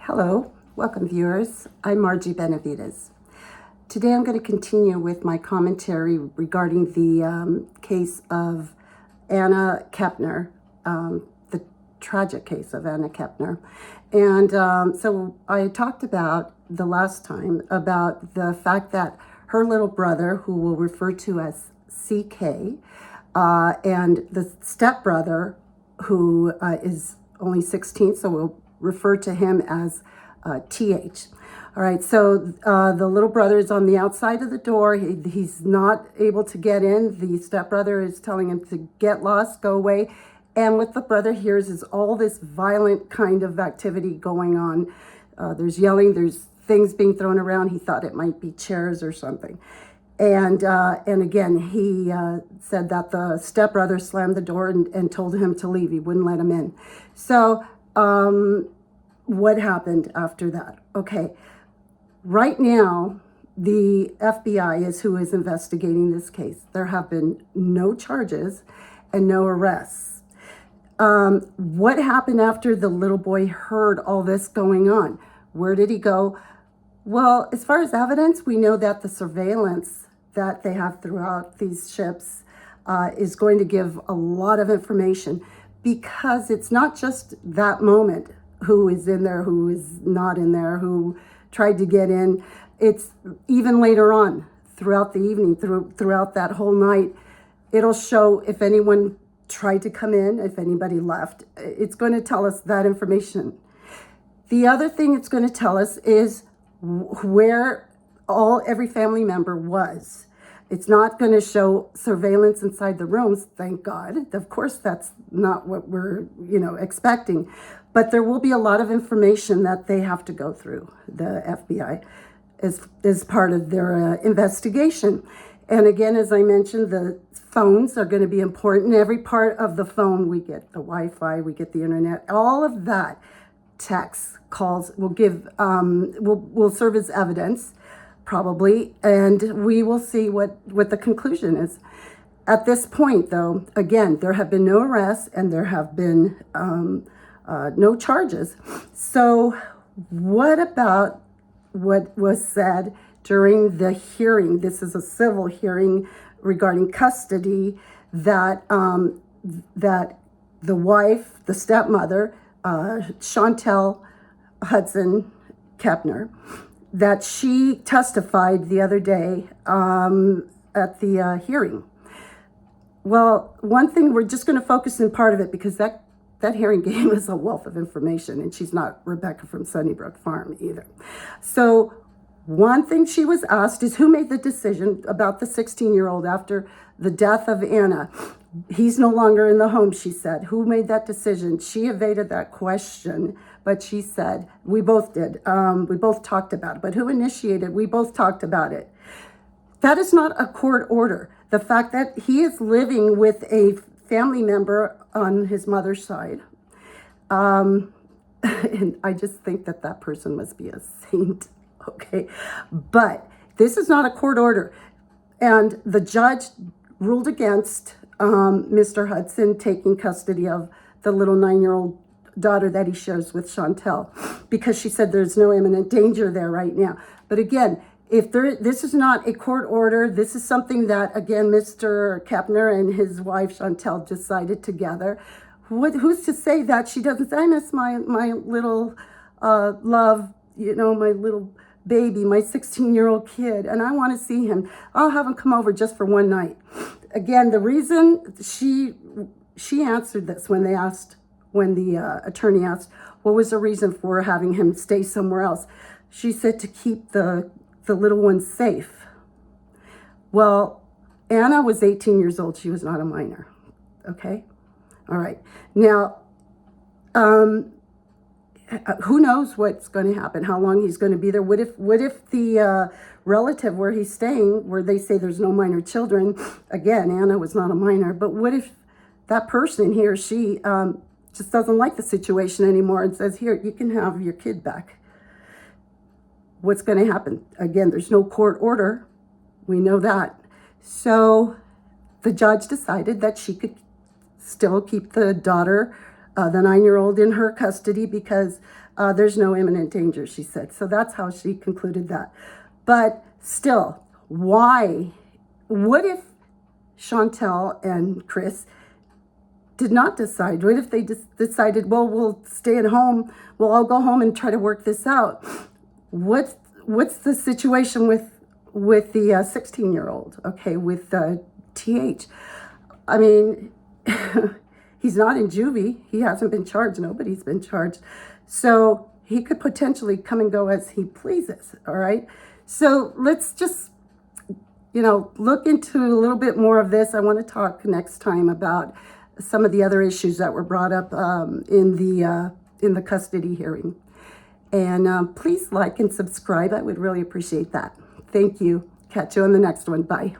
Hello, welcome viewers. I'm Margie Benavides. Today I'm going to continue with my commentary regarding the case of Anna Kepner, the tragic case of Anna Kepner. And so I talked about the last time about the fact that her little brother, who we'll refer to as CK, and the stepbrother, who is only 16, so we'll refer to him as TH. All right, so the little brother is on the outside of the door. He's not able to get in. The stepbrother is telling him to get lost, go away. And what the brother hears is all this violent kind of activity going on. There's yelling, there's things being thrown around. He thought it might be chairs or something. And again, he said that the stepbrother slammed the door and told him to leave. He wouldn't let him in. So what happened after that? Okay, right now, the FBI is who is investigating this case. There have been no charges and no arrests. What happened after the little boy heard all this going on? Where did he go? Well, as far as evidence, we know that the surveillance that they have throughout these ships is going to give a lot of information, because it's not just that moment, who is in there, who is not in there, who tried to get in. It's even later on throughout the evening, throughout that whole night, it'll show if anyone tried to come in, if anybody left. It's going to tell us that information. The other thing it's going to tell us is where every family member was. It's not going to show surveillance inside the rooms, thank God. Of course, that's not what we're, expecting. But there will be a lot of information that they have to go through, the FBI, as part of their investigation. And again, as I mentioned, the phones are going to be important. Every part of the phone, we get the Wi-Fi, we get the internet, all of that, texts, calls, will serve as evidence, probably, and we will see what the conclusion is. At this point, though, again, there have been no arrests and there have been no charges. So what about what was said during the hearing? This is a civil hearing regarding custody, that that the wife, the stepmother, Chantel Hudson Kepner, that she testified the other day at the hearing. Well, one thing, we're just going to focus in part of it, because that hearing gave us a wealth of information, and she's not Rebecca from Sunnybrook Farm either. So one thing she was asked is, who made the decision about the 16-year-old after the death of Anna? He's no longer in the home, she said. Who made that decision? She evaded that question, but she said, we both did. We both talked about it. But who initiated? We both talked about it. That is not a court order. The fact that he is living with a family member on his mother's side, and I just think that person must be a saint, okay? But this is not a court order. And the judge ruled against Mr. Hudson taking custody of the little 9-year-old daughter that he shares with Chantel, because she said there's no imminent danger there right now. But again, this is not a court order. This is something that, again, Mr. Kepner and his wife Chantel decided together. Who's to say that she doesn't say, I miss my little love, my little baby, my 16-year-old kid, and I want to see him. I'll have him come over just for one night. Again, the reason she answered this when the attorney asked, what was the reason for having him stay somewhere else? She said to keep the little one safe. Well, Anna was 18 years old. She was not a minor. Okay? All right. Now, who knows what's going to happen, how long he's going to be there. What if the relative where he's staying, where they say there's no minor children, again, Anna was not a minor, but what if that person, he or she, just doesn't like the situation anymore and says, here, you can have your kid back? What's going to happen? Again, there's no court order. We know that. So the judge decided that she could still keep the daughter, the 9-year-old, in her custody, because There's no imminent danger, she said. So that's how she concluded that. But still, why? What if Chantel and Chris did not decide? What if they just decided, well, we'll stay at home, we'll all go home and try to work this out? What's the situation with the 16-year-old, okay, with TH? I mean, he's not in juvie. He hasn't been charged. Nobody's been charged. So he could potentially come and go as he pleases, all right? So let's just, look into a little bit more of this. I want to talk next time about some of the other issues that were brought up in the custody hearing. And please like and subscribe. I would really appreciate that. Thank you. Catch you on the next one. Bye.